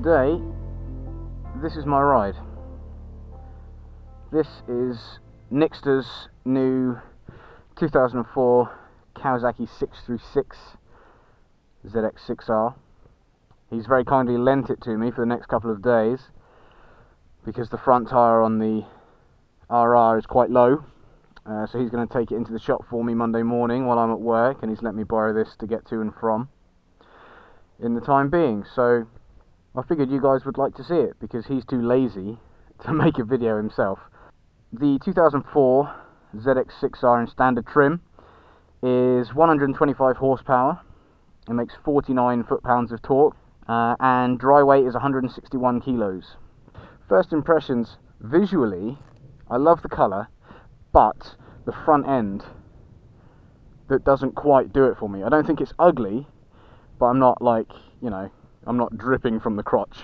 today, this is my ride. This is Nixster's new 2004 Kawasaki 636 ZX6R. He's very kindly lent it to me for the next couple of days because the front tyre on the RR is quite low. So he's going to take it into the shop for me Monday morning while I'm at work, and he's let me borrow this to get to and from in the time being. So I figured you guys would like to see it because he's too lazy to make a video himself. The 2004 ZX6R in standard trim is 125 horsepower. It makes 49 foot-pounds of torque, and dry weight is 161 kilos. First impressions, visually, I love the colour, but the front end that doesn't quite do it for me. I don't think it's ugly, but I'm not like, you know, I'm not dripping from the crotch.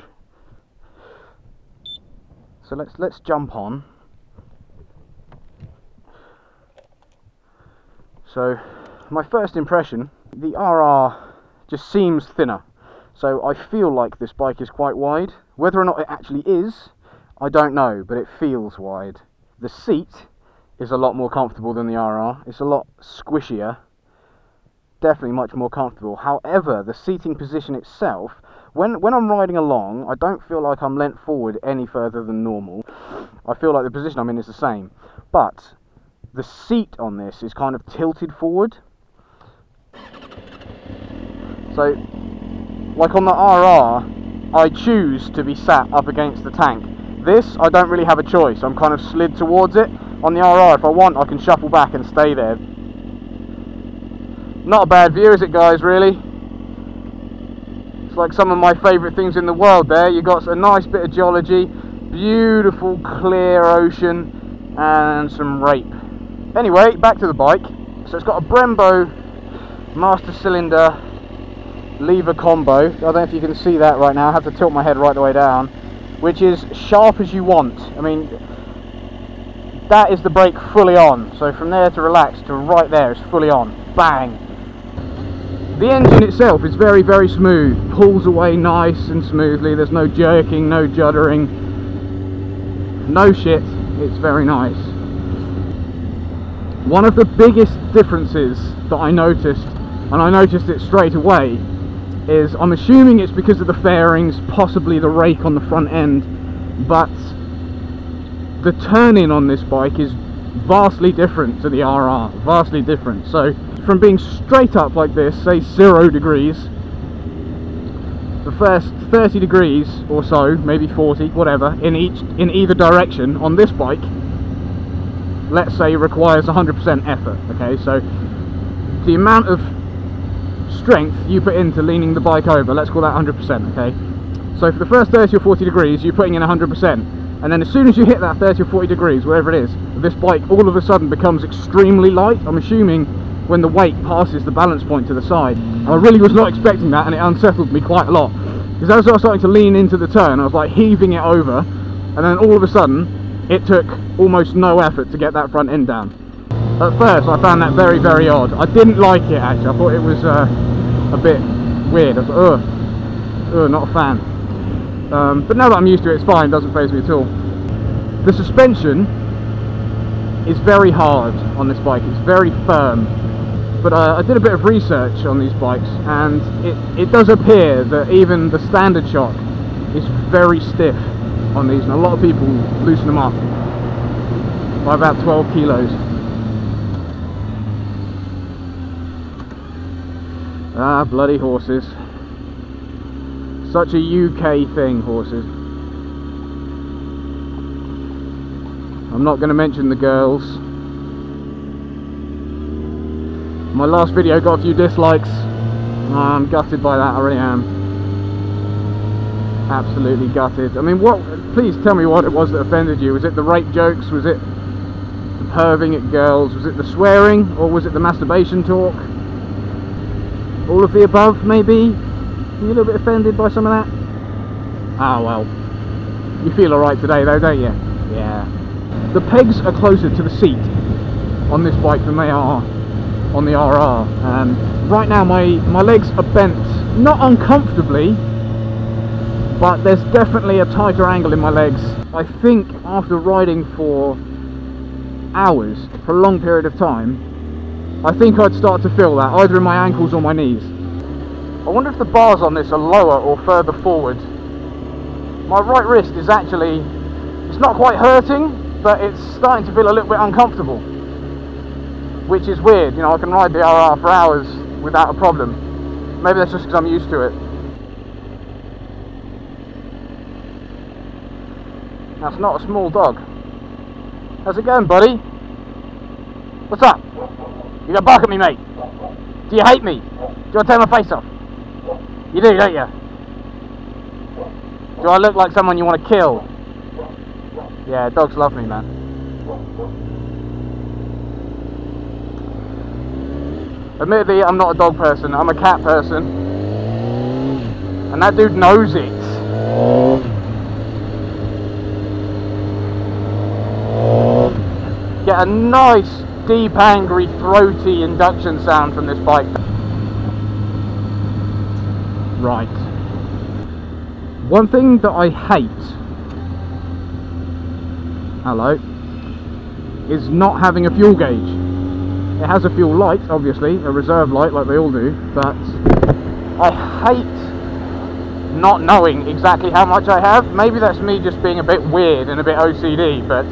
So let's jump on. So my first impression, the RR just seems thinner. So I feel like this bike is quite wide. Whether or not it actually is, I don't know, but it feels wide. The seat is a lot more comfortable than the RR. It's a lot squishier, definitely much more comfortable. However, the seating position itself, when I'm riding along, I don't feel like I'm leant forward any further than normal. I feel like the position I'm in is the same, but the seat on this is kind of tilted forward. So, like on the RR, I choose to be sat up against the tank. This, I don't really have a choice. I'm kind of slid towards it. On the RR, if I want, I can shuffle back and stay there. Not a bad view, is it, guys, really? It's like some of my favourite things in the world there. You've got a nice bit of geology, beautiful clear ocean, and some rape. Anyway, back to the bike. So it's got a Brembo master cylinder lever combo. I don't know if you can see that right now. I have to tilt my head right the way down, which is sharp as you want. I mean, that is the brake fully on. So from there to relax to right there is fully on. Bang! The engine itself is very, very smooth. Pulls away nice and smoothly. There's no jerking, no juddering, no shit. It's very nice. One of the biggest differences that I noticed, and I noticed it straight away, is I'm assuming it's because of the fairings, possibly the rake on the front end, but the turn-in on this bike is vastly different to the RR, vastly different. So from being straight up like this, say 0 degrees, the first 30 degrees or so, maybe 40, whatever, in either direction on this bike, let's say requires 100% effort. Okay, so the amount of strength you put into leaning the bike over, let's call that 100%. Okay, so for the first 30 or 40 degrees you're putting in 100%. And then as soon as you hit that 30 or 40 degrees, wherever it is, this bike all of a sudden becomes extremely light. I'm assuming when the weight passes the balance point to the side. And I really was not expecting that, and it unsettled me quite a lot. Because as I was starting to lean into the turn, I was like heaving it over, and then all of a sudden, it took almost no effort to get that front end down. At first, I found that very, very odd. I didn't like it, actually. I thought it was a bit weird. I was like, not a fan. But now that I'm used to it, it's fine, doesn't faze me at all. The suspension is very hard on this bike, it's very firm. But I did a bit of research on these bikes, and it does appear that even the standard shock is very stiff on these, and a lot of people loosen them up by about 12 kilos. Ah, bloody horses. Such a UK thing, horses. I'm not going to mention the girls. My last video got a few dislikes. I'm gutted by that, I really am. Absolutely gutted. I mean, please tell me what it was that offended you. Was it the rape jokes? Was it the perving at girls? Was it the swearing? Or was it the masturbation talk? All of the above, maybe? Are you a little bit offended by some of that? Ah, well. You feel alright today though, don't you? Yeah. The pegs are closer to the seat on this bike than they are on the RR. Right now my legs are bent, not uncomfortably, but there's definitely a tighter angle in my legs. I think after riding for hours, for a long period of time, I think I'd start to feel that, either in my ankles or my knees. I wonder if the bars on this are lower or further forward. My right wrist is actually, it's not quite hurting, but it's starting to feel a little bit uncomfortable, which is weird. You know, I can ride the RR for hours without a problem. Maybe that's just because I'm used to it. That's not a small dog. How's it going, buddy? What's up? You gonna bark at me, mate? Do you hate me? Do you want to tear my face off? You do, don't you? Do I look like someone you want to kill? Yeah, dogs love me, man. Admittedly, I'm not a dog person, I'm a cat person. And that dude knows it. Get a nice, deep, angry, throaty induction sound from this bike. Right. One thing that I hate, hello, is not having a fuel gauge. It has a fuel light, obviously, a reserve light like they all do, but I hate not knowing exactly how much I have. Maybe that's me just being a bit weird and a bit OCD, but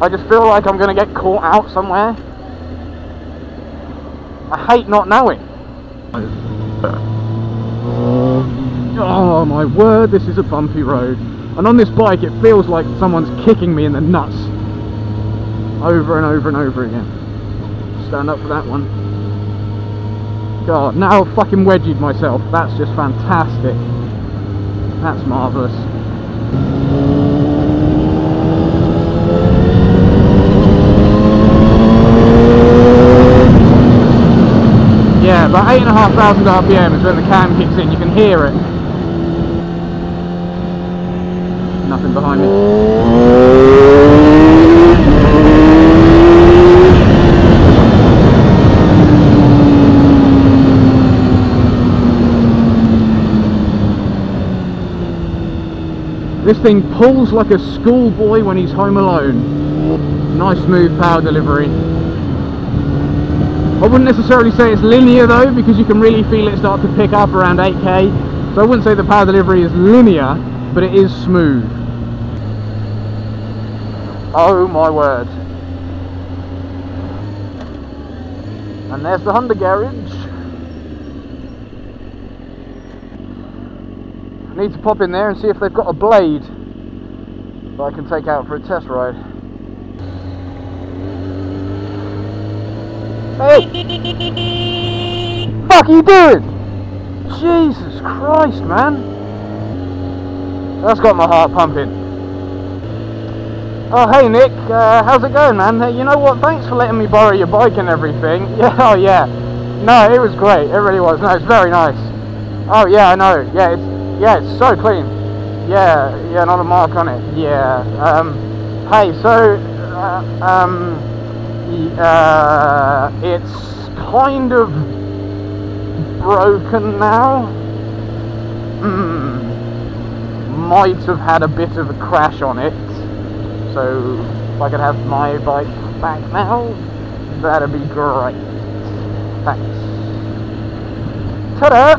I just feel like I'm going to get caught out somewhere. I hate not knowing. Oh my word, this is a bumpy road. And on this bike it feels like someone's kicking me in the nuts. Over and over and over again. Stand up for that one. God, now I've fucking wedgied myself. That's just fantastic. That's marvellous. Yeah, about 8,500 RPM is when the cam kicks in. You can hear it. Nothing behind me. This thing pulls like a schoolboy when he's home alone. Nice smooth power delivery. I wouldn't necessarily say it's linear though, because you can really feel it start to pick up around 8k. So I wouldn't say the power delivery is linear, but it is smooth. Oh my word. And there's the Honda garage. I need to pop in there and see if they've got a blade that I can take out for a test ride. Hey! Fuck are you doing? Jesus Christ, man! That's got my heart pumping. Oh, hey Nick, how's it going, man? Hey, you know what? Thanks for letting me borrow your bike and everything. Yeah, oh yeah. No, it was great. It really was. No, it's very nice. Oh yeah, I know. Yeah, it's so clean. Yeah, not a mark on it. Yeah. Hey, so it's kind of broken now. Might have had a bit of a crash on it. So if I could have my bike back now, that'd be great. Thanks. Ta-da!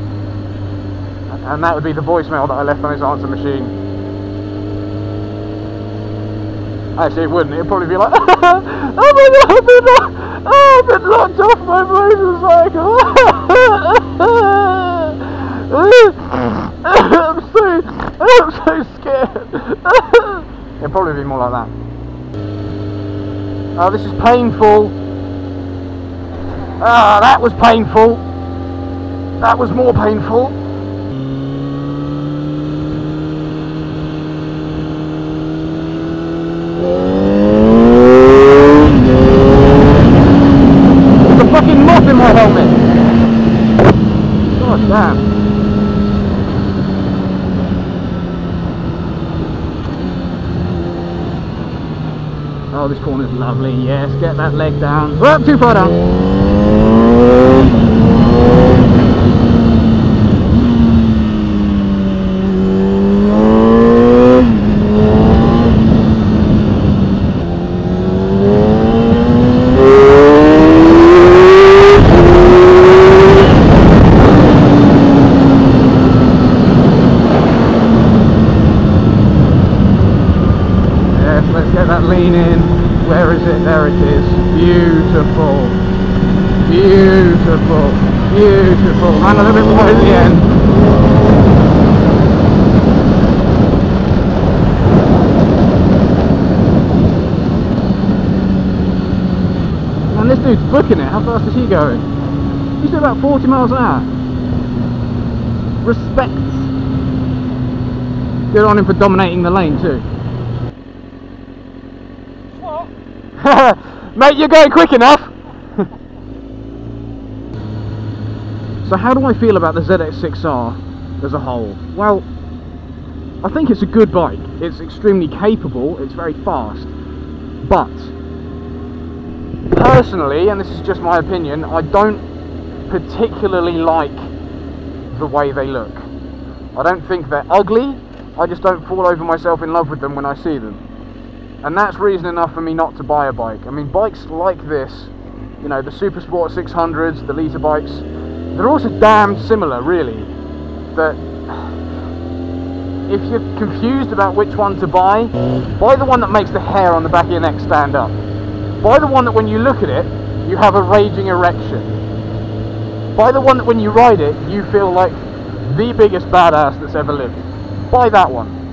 And that would be the voicemail that I left on his answer machine. Actually, it wouldn't. It'd probably be like, oh my god, I've been locked off my motorcycle. I'm so scared. It'd probably be more like that. Oh, this is painful. Ah, that was painful. That was more painful. There's a fucking moth in my helmet. God damn. Oh, this corner's lovely. Yes, get that leg down. Oh, too far down. Beautiful, beautiful. And a little bit more at the end. And this dude's booking it. How fast is he going? He's doing about 40 miles an hour. Respect. Good on him for dominating the lane too. What? Mate, you're going quick enough. So how do I feel about the ZX6R as a whole? Well, I think it's a good bike. It's extremely capable, it's very fast. But, personally, and this is just my opinion, I don't particularly like the way they look. I don't think they're ugly, I just don't fall over myself in love with them when I see them. And that's reason enough for me not to buy a bike. I mean, bikes like this, you know, the Super Sport 600s, the litre bikes, they're also damn similar, really. That if you're confused about which one to buy the one that makes the hair on the back of your neck stand up. Buy the one that when you look at it, you have a raging erection. Buy the one that when you ride it, you feel like the biggest badass that's ever lived. Buy that one.